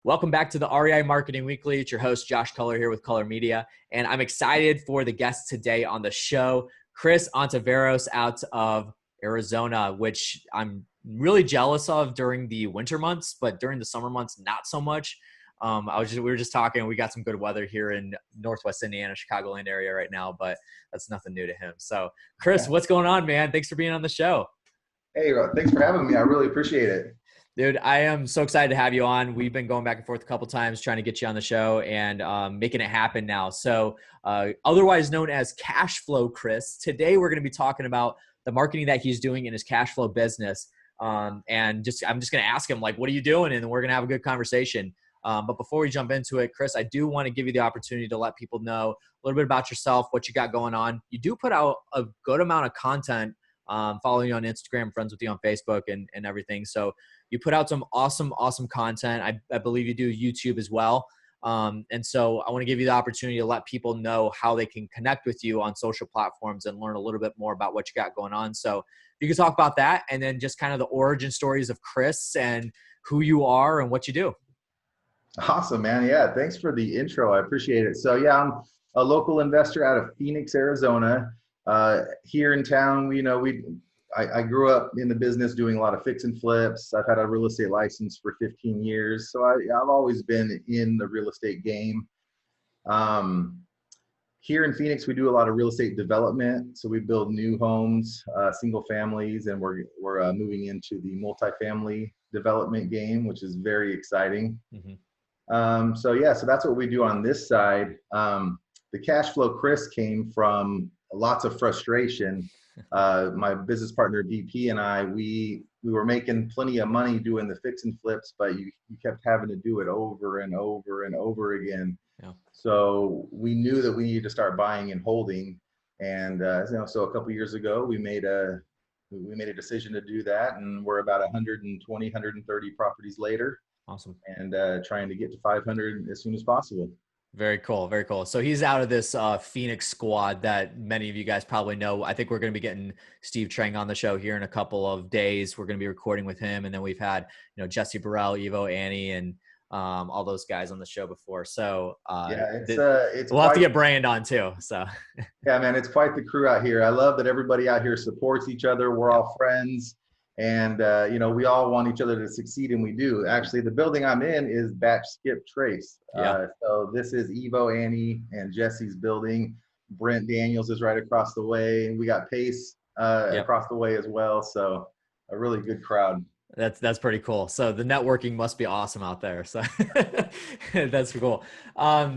Welcome back to the REI Marketing Weekly. It's your host, Josh Culler, here with Culler Media. And I'm excited for the guest today on the show, Kris Ontiveros out of Arizona, which I'm really jealous of during the winter months, but during the summer months, not so much. We were just talking, we got some good weather here in Northwest Indiana, Chicagoland area right now, but that's nothing new to him. So Kris, what's going on, man? Thanks for being on the show. Hey, thanks for having me. I really appreciate it. Dude, I am so excited to have you on. We've been going back and forth a couple times trying to get you on the show and making it happen now. So otherwise known as Cashflow Kris, today we're going to be talking about the marketing that he's doing in his cash flow business. I'm just going to ask him, like, what are you doing? And we're going to have a good conversation. But before we jump into it, Kris, I do want to give you the opportunity to let people know a little bit about yourself, what you got going on. You do put out a good amount of content, following you on Instagram, friends with you on Facebook and everything. So you put out some awesome content. I believe you do YouTube as well. And so I want to give you the opportunity to let people know how they can connect with you on social platforms and learn a little bit more about what you got going on. So if you could talk about that and then just kind of the origin stories of Kris and who you are and what you do. Awesome, man. Yeah, thanks for the intro. I appreciate it. So yeah, I'm a local investor out of Phoenix, Arizona. Here in town, I grew up in the business doing a lot of fix and flips. I've had a real estate license for 15 years. So I've always been in the real estate game. Here in Phoenix, we do a lot of real estate development. So we build new homes, single families, and we're moving into the multifamily development game, which is very exciting. Mm-hmm. So that's what we do on this side. The Cashflow Kris came from lots of frustration. My business partner DP and I, we were making plenty of money doing the fix and flips, but you kept having to do it over and over and over again. Yeah. So we knew that we needed to start buying and holding, and so a couple years ago we made a decision to do that, and we're about 120, 130 properties later. Awesome. And trying to get to 500 as soon as possible. Very cool. Very cool. So he's out of this Phoenix squad that many of you guys probably know. I think we're going to be getting Steve Trang on the show here in a couple of days. We're going to be recording with him. And then we've had, Jesse Burrell, Evo, Annie, and all those guys on the show before. So we'll have to get Brand on too. So yeah, man, it's quite the crew out here. I love that everybody out here supports each other. We're all friends. And, we all want each other to succeed, and we do. Actually, the building I'm in is Batch Skip Trace. Yeah. So this is Evo, Annie, and Jesse's building. Brent Daniels is right across the way. We got Pace across the way as well. So a really good crowd. That's pretty cool. So the networking must be awesome out there. So that's cool.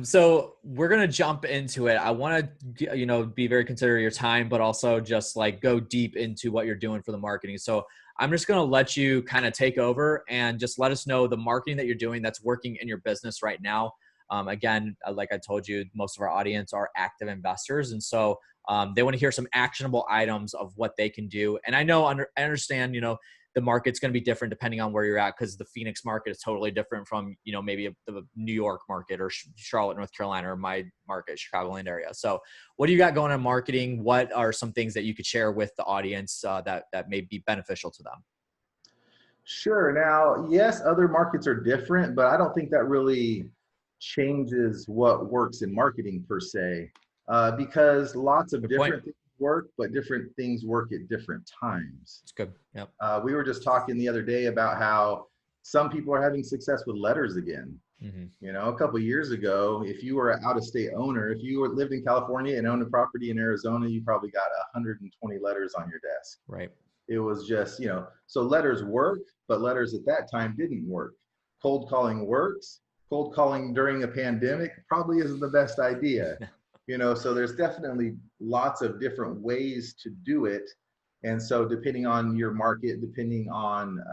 So we're going to jump into it. I want to, be very considerate of your time, but also just like go deep into what you're doing for the marketing. So I'm just going to let you kind of take over and just let us know the marketing that you're doing that's working in your business right now. Again, like I told you, most of our audience are active investors. And so they want to hear some actionable items of what they can do. And I understand, the market's going to be different depending on where you're at, because the Phoenix market is totally different from, maybe the New York market or Charlotte, North Carolina, or my market, Chicagoland area. So what do you got going on marketing? What are some things that you could share with the audience that may be beneficial to them? Sure. Now, yes, other markets are different, but I don't think that really changes what works in marketing per se, because lots of different things work, but different things work at different times. It's good. Yep. We were just talking the other day about how some people are having success with letters again. Mm-hmm. A couple of years ago, if you were an out-of-state owner, if you lived in California and owned a property in Arizona, you probably got 120 letters on your desk. Right. It was just, so letters work, but letters at that time didn't work. Cold calling works. Cold calling during a pandemic probably isn't the best idea. So there's definitely lots of different ways to do it. And so depending on your market, depending on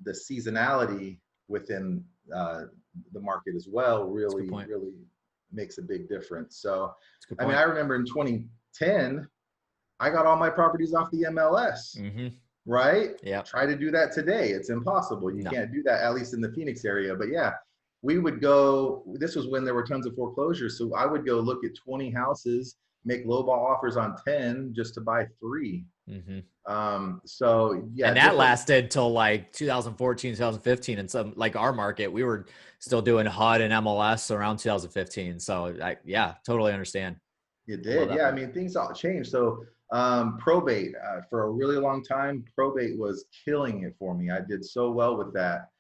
the seasonality within the market as well, really makes a big difference. So, I mean, I remember in 2010, I got all my properties off the MLS, right? Yeah. Try to do that today. It's impossible. You can't do that, at least in the Phoenix area. But yeah, we would go, this was when there were tons of foreclosures. So I would go look at 20 houses, make lowball offers on 10 just to buy 3. Mm-hmm. So yeah, and that lasted till like 2014, 2015. And some, like our market, we were still doing HUD and MLS around 2015. So yeah, totally understand. It did. Yeah. I mean, things all changed. So probate, for a really long time, probate was killing it for me. I did so well with that.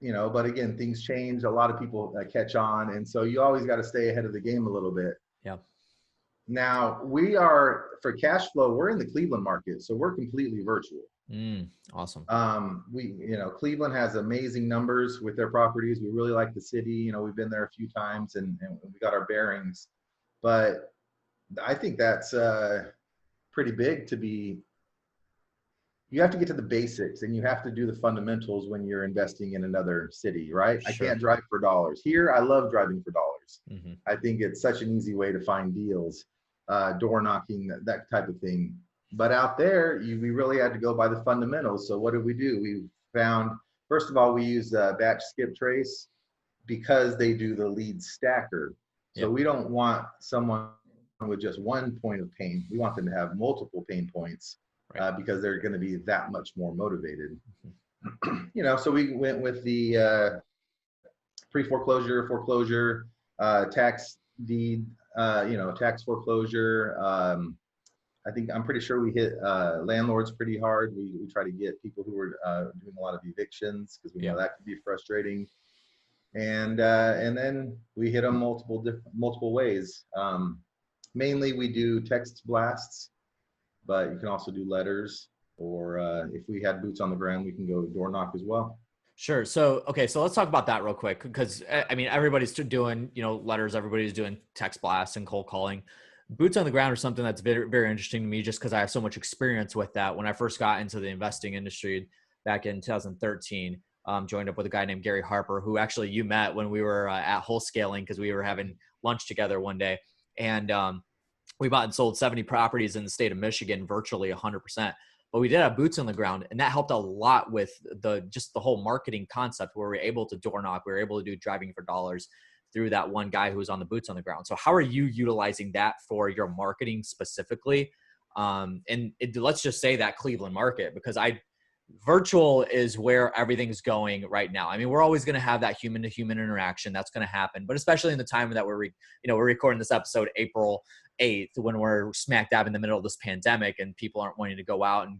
You know, but again, things change. A lot of people catch on. And so you always got to stay ahead of the game a little bit. Yeah. Now we are, for cash flow, we're in the Cleveland market. So we're completely virtual. Awesome. You know, Cleveland has amazing numbers with their properties. We really like the city. You know, we've been there a few times and we got our bearings, but I think that's pretty big to be. You have to get to the basics and you have to do the fundamentals when you're investing in another city, right? Sure. I can't drive for dollars. Here, I love driving for dollars. Mm-hmm. I think it's such an easy way to find deals, door knocking, that type of thing. But out there, we really had to go by the fundamentals. So what did we do? We found, first of all, we use batch skip trace because they do the lead stacker. So we don't want someone with just one point of pain. We want them to have multiple pain points. Right. Because they're going to be that much more motivated. Mm-hmm. You know, so we went with the pre-foreclosure, foreclosure, tax deed, you know, tax foreclosure. I'm pretty sure we hit landlords pretty hard. We try to get people who were doing a lot of evictions because we know that could be frustrating. And then we hit them multiple ways. Mainly we do text blasts. But you can also do letters, or if we had boots on the ground, we can go door knock as well. Sure. So, okay. So let's talk about that real quick. Because I mean, everybody's doing, you know, letters, everybody's doing text blasts and cold calling. Boots on the ground are something that's very, very interesting to me just because I have so much experience with that. When I first got into the investing industry back in 2013, joined up with a guy named Gary Harper, who actually you met when we were at Wholesaling because we were having lunch together one day. And, we bought and sold 70 properties in the state of Michigan, virtually 100%. But we did have boots on the ground, and that helped a lot with just the whole marketing concept where we were able to door knock. We were able to do driving for dollars through that one guy who was on the boots on the ground. So how are you utilizing that for your marketing specifically? Let's just say that Cleveland market, because virtual is where everything's going right now. I mean, we're always going to have that human to human interaction. That's going to happen, but especially in the time that we're recording this episode April 8th, when we're smack dab in the middle of this pandemic and people aren't wanting to go out. And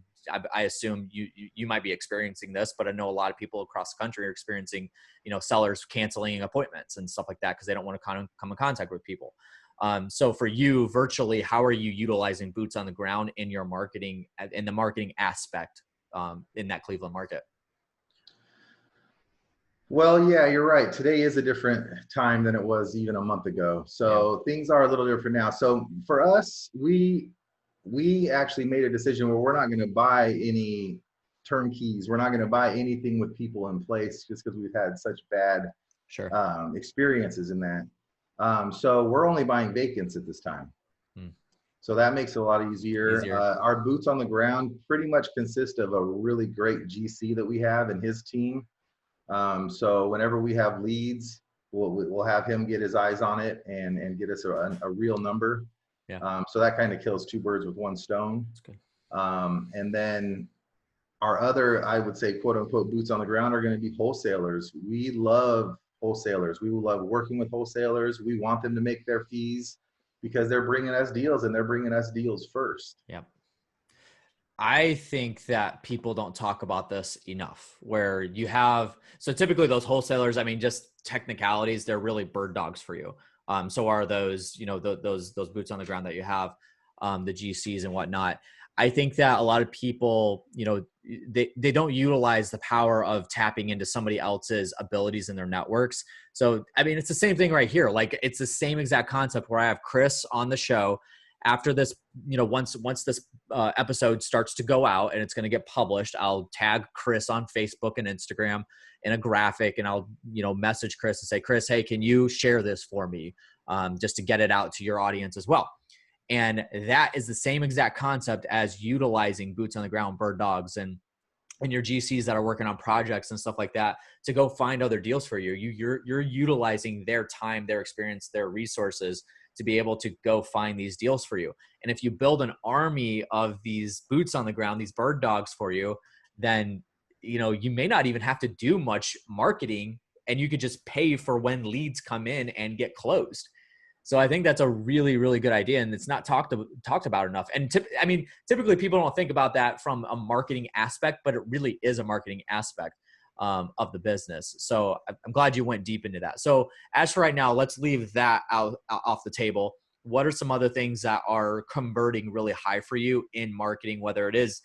I assume you might be experiencing this, but I know a lot of people across the country are experiencing, you know, sellers canceling appointments and stuff like that because they don't want to come in contact with people. So for you virtually, how are you utilizing boots on the ground in your marketing, in the marketing aspect? In that Cleveland market? Well, yeah, you're right. Today is a different time than it was even a month ago. So things are a little different now. So for us, we actually made a decision where we're not going to buy any turnkeys. We're not going to buy anything with people in place just because we've had such bad experiences in that. So we're only buying vacants at this time. So that makes it a lot easier. Our boots on the ground pretty much consist of a really great GC that we have and his team. So whenever we have leads, we'll have him get his eyes on it and get us a real number. So that kind of kills two birds with one stone. That's good. And then our other, I would say, quote unquote, boots on the ground are going to be wholesalers. We love wholesalers. We love working with wholesalers. We want them to make their fees, because they're bringing us deals and they're bringing us deals first. Yeah. I think that people don't talk about this enough, where you have, so typically those wholesalers, I mean, just technicalities, they're really bird dogs for you. So are those, you know, those boots on the ground that you have, the GCs and whatnot. I think that a lot of people, you know, they don't utilize the power of tapping into somebody else's abilities in their networks. So, I mean, it's the same thing right here. Like, it's the same exact concept where I have Kris on the show. After this, you know, once this episode starts to go out and it's going to get published, I'll tag Kris on Facebook and Instagram in a graphic, and I'll, you know, message Kris and say, Kris, hey, can you share this for me, just to get it out to your audience as well. And that is the same exact concept as utilizing boots on the ground, bird dogs. And and your GCs that are working on projects and stuff like that to go find other deals for you. You're utilizing their time, their experience, their resources to be able to go find these deals for you. And if you build an army of these boots on the ground, these bird dogs for you, then, you know, you may not even have to do much marketing, and you could just pay for when leads come in and get closed. So I think that's a really, really good idea, and it's not talked about enough. And I mean, typically people don't think about that from a marketing aspect, but it really is a marketing aspect of the business. So I'm glad you went deep into that. So as for right now, let's leave that off the table. What are some other things that are converting really high for you in marketing, whether it is,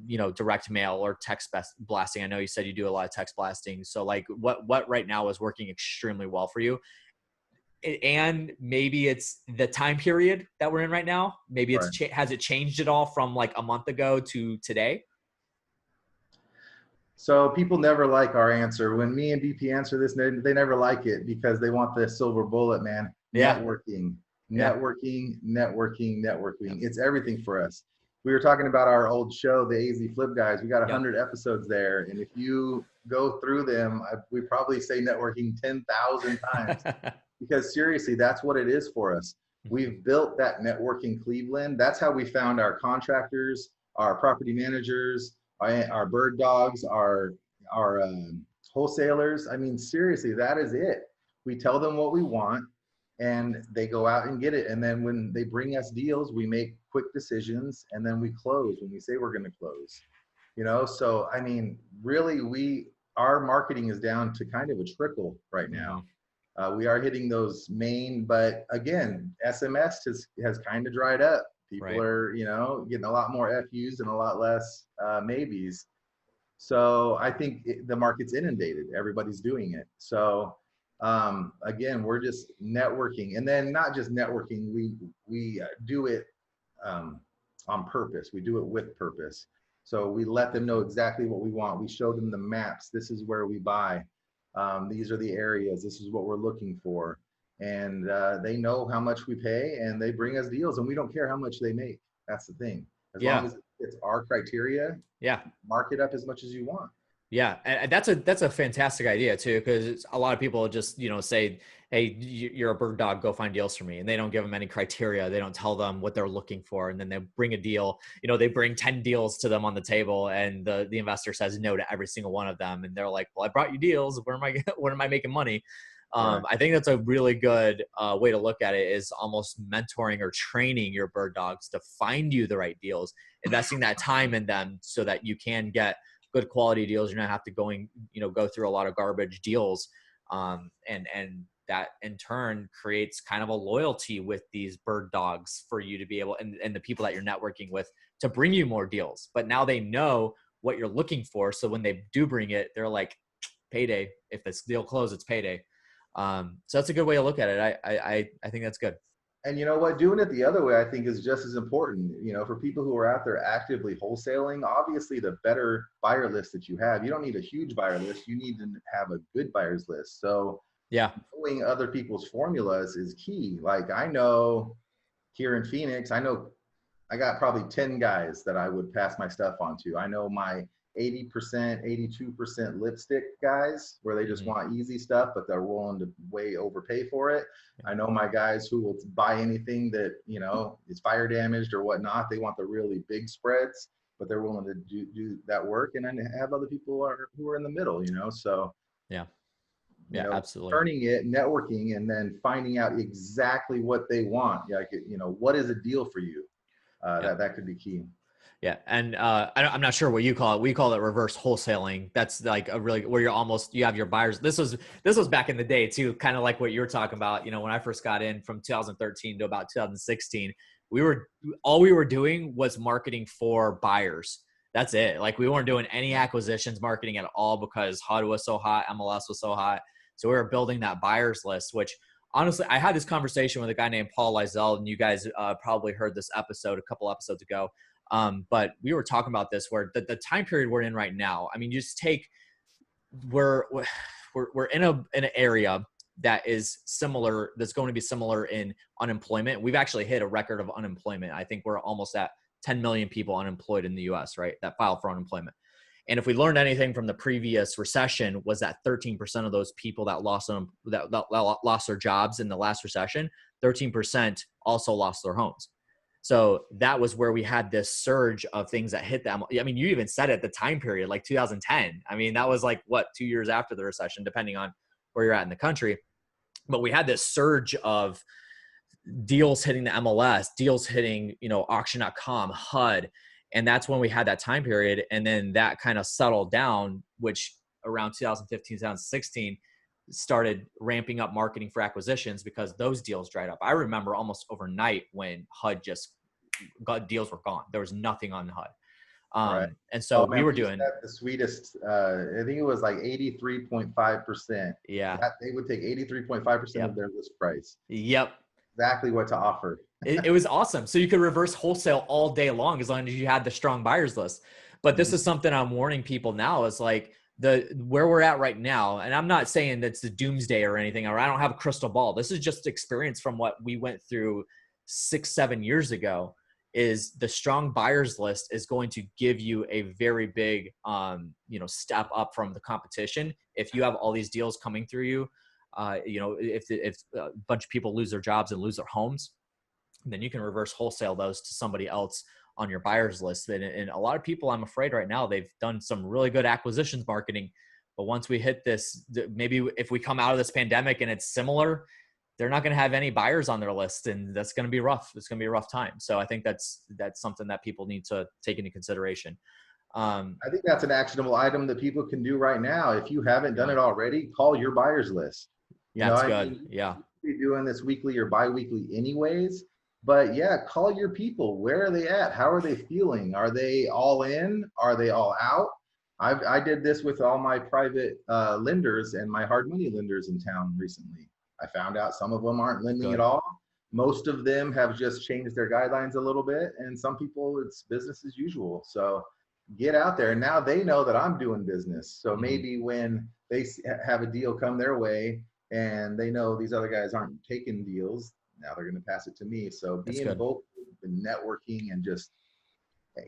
you know, direct mail or text blasting? I know you said you do a lot of text blasting. So like what right now is working extremely well for you? And maybe it's the time period that we're in right now. Maybe it's has it changed at all from like a month ago to today? So people never like our answer. When me and BP answer this, they never like it because they want the silver bullet, man. Yeah. Networking. It's everything for us. We were talking about our old show, the AZ Flip Guys. We got 100 episodes there. And if you go through them, we probably say networking 10,000 times. Because seriously, that's what it is for us. We've built that network in Cleveland. That's how we found our contractors, our property managers, our bird dogs, our wholesalers. I mean, seriously, that is it. We tell them what we want, and they go out and get it. And then when they bring us deals, we make quick decisions, and then we close when we say we're going to close. You know, so I mean, really, our marketing is down to kind of a trickle right now. We are hitting those main, but again, SMS has kind of dried up. People are, you know, getting a lot more FUs and a lot less maybes. So I think the market's inundated. Everybody's doing it. So again, we're just networking, and then not just networking. We do it on purpose. We do it with purpose. So we let them know exactly what we want. We show them the maps. This is where we buy. These are the areas. This is what we're looking for. And they know how much we pay, and they bring us deals, and we don't care how much they make. That's the thing. As long as it's our criteria, mark it up as much as you want. Yeah. And that's a fantastic idea too, because a lot of people just, you know, say, hey, you're a bird dog, go find deals for me. And they don't give them any criteria. They don't tell them what they're looking for. And then they bring a deal, you know, they bring 10 deals to them on the table, and the investor says no to every single one of them. And they're like, well, I brought you deals. Where am I making money? I think that's a really good way to look at it, is almost mentoring or training your bird dogs to find you the right deals, investing that time in them so that you can get good quality deals. You're not have to go through a lot of garbage deals. And that in turn creates kind of a loyalty with these bird dogs for you to be able, and the people that you're networking with, to bring you more deals. But now they know what you're looking for. So when they do bring it, they're like, payday. If this deal closes, it's payday. So that's a good way to look at it. I think that's good. And you know what, doing it the other way, I think, is just as important. You know, for people who are out there actively wholesaling, obviously the better buyer list that you have, you don't need a huge buyer list. You need to have a good buyers list. So knowing other people's formulas is key. Like I know here in Phoenix, I got probably 10 guys that I would pass my stuff on to. I know my 80%, 82% lipstick guys, where they just want easy stuff, but they're willing to way overpay for it. I know my guys who will buy anything that, you know, is fire damaged or whatnot. They want the really big spreads, but they're willing to do that work. And then have other people who are in the middle, you know? So absolutely. Turning it, networking, and then finding out exactly what they want. Like, you know, what is a deal for you? That could be key. Yeah. And I'm not sure what you call it. We call it reverse wholesaling. That's like a really, where you have your buyers. This was back in the day too, kind of like what you're talking about. You know, when I first got in from 2013 to about 2016, all we were doing was marketing for buyers. That's it. Like we weren't doing any acquisitions marketing at all, because HUD was so hot, MLS was so hot. So we were building that buyers list, which honestly, I had this conversation with a guy named Paul Lizell, and you guys probably heard this episode a couple episodes ago. But we were talking about this, where the time period we're in right now, I mean, you just take, we're in an area that is similar, that's going to be similar in unemployment. We've actually hit a record of unemployment. I think we're almost at 10 million people unemployed in the US, right? That file for unemployment. And if we learned anything from the previous recession, was that 13% of those people that lost them, that lost their jobs in the last recession, 13% also lost their homes. So that was where we had this surge of things that hit them. I mean, you even said it, the time period, like 2010. I mean, that was like what, 2 years after the recession, depending on where you're at in the country. But we had this surge of deals hitting the MLS, deals hitting, auction.com, HUD. And that's when we had that time period. And then that kind of settled down, which around 2015, 2016 started ramping up marketing for acquisitions because those deals dried up. I remember almost overnight when HUD deals were gone. There was nothing on HUD. Right. And so man, we were doing the sweetest, I think it was like 83.5%. Yeah. They would take 83.5% of their list price. Yep. Exactly what to offer. It was awesome. So you could reverse wholesale all day long as long as you had the strong buyers list. But this is something I'm warning people now is like where we're at right now. And I'm not saying that's the doomsday or anything, or I don't have a crystal ball. This is just experience from what we went through 6-7 years ago. Is the strong buyers list is going to give you a very big, step up from the competition. If you have all these deals coming through you, if a bunch of people lose their jobs and lose their homes, then you can reverse wholesale those to somebody else on your buyers list. And a lot of people, I'm afraid right now, they've done some really good acquisitions marketing. But once we hit this, maybe if we come out of this pandemic and it's similar, they're not going to have any buyers on their list, and that's going to be rough. It's going to be a rough time. So I think that's something that people need to take into consideration. I think that's an actionable item that people can do right now. If you haven't done it already, call your buyers list. That's good. Yeah. You're doing this weekly or bi-weekly anyways, but yeah, call your people. Where are they at? How are they feeling? Are they all in? Are they all out? I did this with all my private lenders and my hard money lenders in town recently. I found out some of them aren't lending at all. Most of them have just changed their guidelines a little bit, and some people it's business as usual. So get out there. And now they know that I'm doing business. So maybe when they have a deal come their way and they know these other guys aren't taking deals, now they're going to pass it to me. So being vocal and networking, and just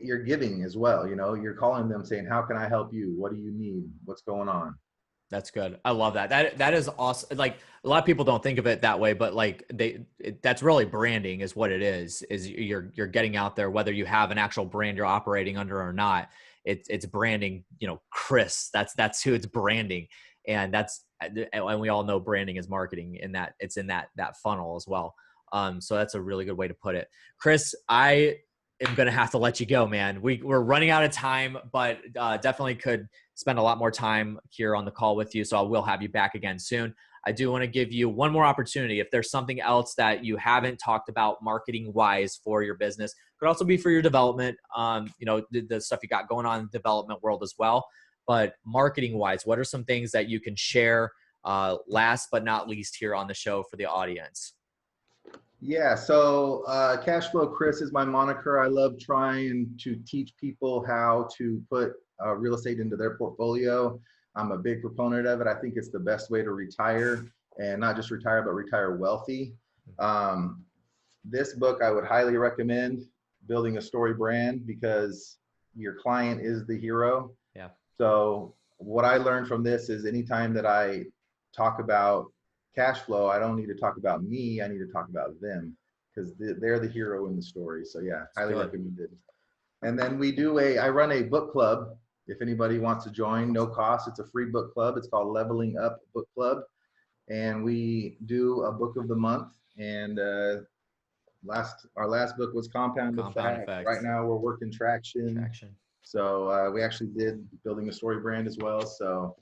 you're giving as well. You're calling them saying, how can I help you? What do you need? What's going on? That's good. I love that. That is awesome. Like, a lot of people don't think of it that way, but like that's really branding is what it is you're getting out there, whether you have an actual brand you're operating under or not. It's branding, Kris, that's who it's branding. And and we all know branding is marketing, in that it's in that funnel as well. So that's a really good way to put it. Kris, I am going to have to let you go, man. We're running out of time, but definitely could spend a lot more time here on the call with you. So I will have you back again soon. I do want to give you one more opportunity. If there's something else that you haven't talked about marketing wise for your business, could also be for your development, the stuff you got going on in the development world as well. But marketing wise, what are some things that you can share last but not least here on the show for the audience? Yeah, so Cashflow Kris is my moniker. I love trying to teach people how to put real estate into their portfolio. I'm a big proponent of it. I think it's the best way to retire, and not just retire, but retire wealthy. This book I would highly recommend, Building a Story Brand, because your client is the hero. Yeah. So what I learned from this is anytime that I talk about cash flow, I don't need to talk about me. I need to talk about them, because they're the hero in the story. So yeah, highly recommended. And then I run a book club. If anybody wants to join, no cost. It's a free book club. It's called Leveling Up Book Club. And we do a book of the month. And our last book was Compound Effect. Right now we're working Traction. So we actually did Building a Story Brand as well. So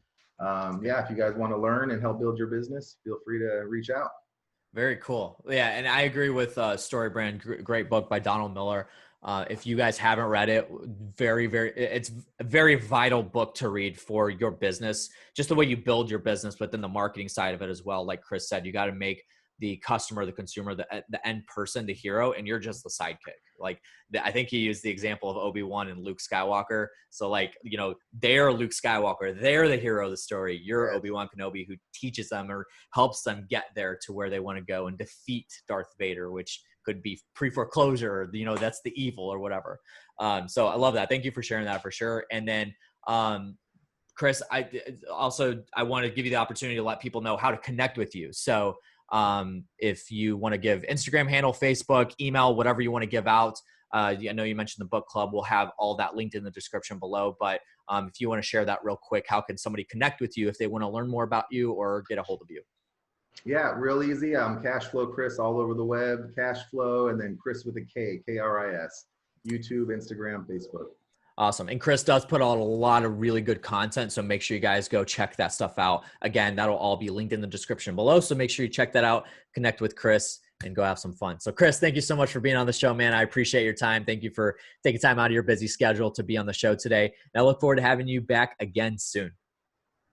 if you guys want to learn and help build your business, feel free to reach out. Very cool. Yeah. And I agree with Story Brand. Great book by Donald Miller. If you guys haven't read it, it's a very vital book to read for your business, just the way you build your business, but then the marketing side of it as well. Like Kris said, you got to make the customer, the consumer, the end person, the hero, and you're just the sidekick. Like, I think he used the example of Obi-Wan and Luke Skywalker. So like, they're Luke Skywalker. They're the hero of the story. You're Obi-Wan Kenobi, who teaches them or helps them get there to where they want to go and defeat Darth Vader, which could be pre-foreclosure, that's the evil or whatever. So I love that. Thank you for sharing that for sure. And then Kris, I want to give you the opportunity to let people know how to connect with you. So if you want to give Instagram handle, Facebook, email, whatever you want to give out. I know you mentioned the book club. We'll have all that linked in the description below. But if you want to share that real quick, how can somebody connect with you if they want to learn more about you or get a hold of you? Yeah, real easy. I'm Cashflow Kris all over the web. Cashflow, and then Kris with a K, Kris. YouTube, Instagram, Facebook. Awesome. And Kris does put out a lot of really good content. So make sure you guys go check that stuff out. Again, that'll all be linked in the description below. So make sure you check that out, connect with Kris, and go have some fun. So Kris, thank you so much for being on the show, man. I appreciate your time. Thank you for taking time out of your busy schedule to be on the show today. And I look forward to having you back again soon.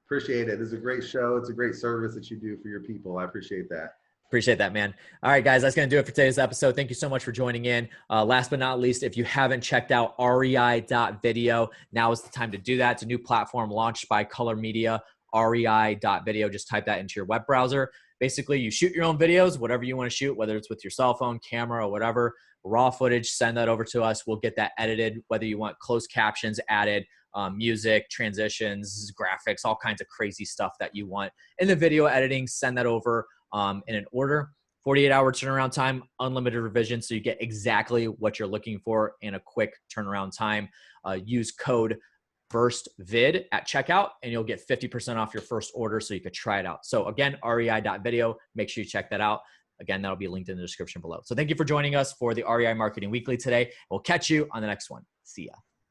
Appreciate it. This is a great show. It's a great service that you do for your people. I appreciate that. Appreciate that, man. All right, guys, that's going to do it for today's episode. Thank you so much for joining in. Last but not least, if you haven't checked out rei.video, now is the time to do that. It's a new platform launched by Color Media, rei.video. Just type that into your web browser. Basically, you shoot your own videos, whatever you want to shoot, whether it's with your cell phone, camera, or whatever, raw footage, send that over to us. We'll get that edited, whether you want closed captions added, music, transitions, graphics, all kinds of crazy stuff that you want in the video editing, send that over in an order. 48-hour turnaround time, unlimited revision, so you get exactly what you're looking for in a quick turnaround time. Use code FIRSTVID at checkout, and you'll get 50% off your first order so you could try it out. So again, rei.video, make sure you check that out. Again, that'll be linked in the description below. So thank you for joining us for the REI Marketing Weekly today. We'll catch you on the next one. See ya.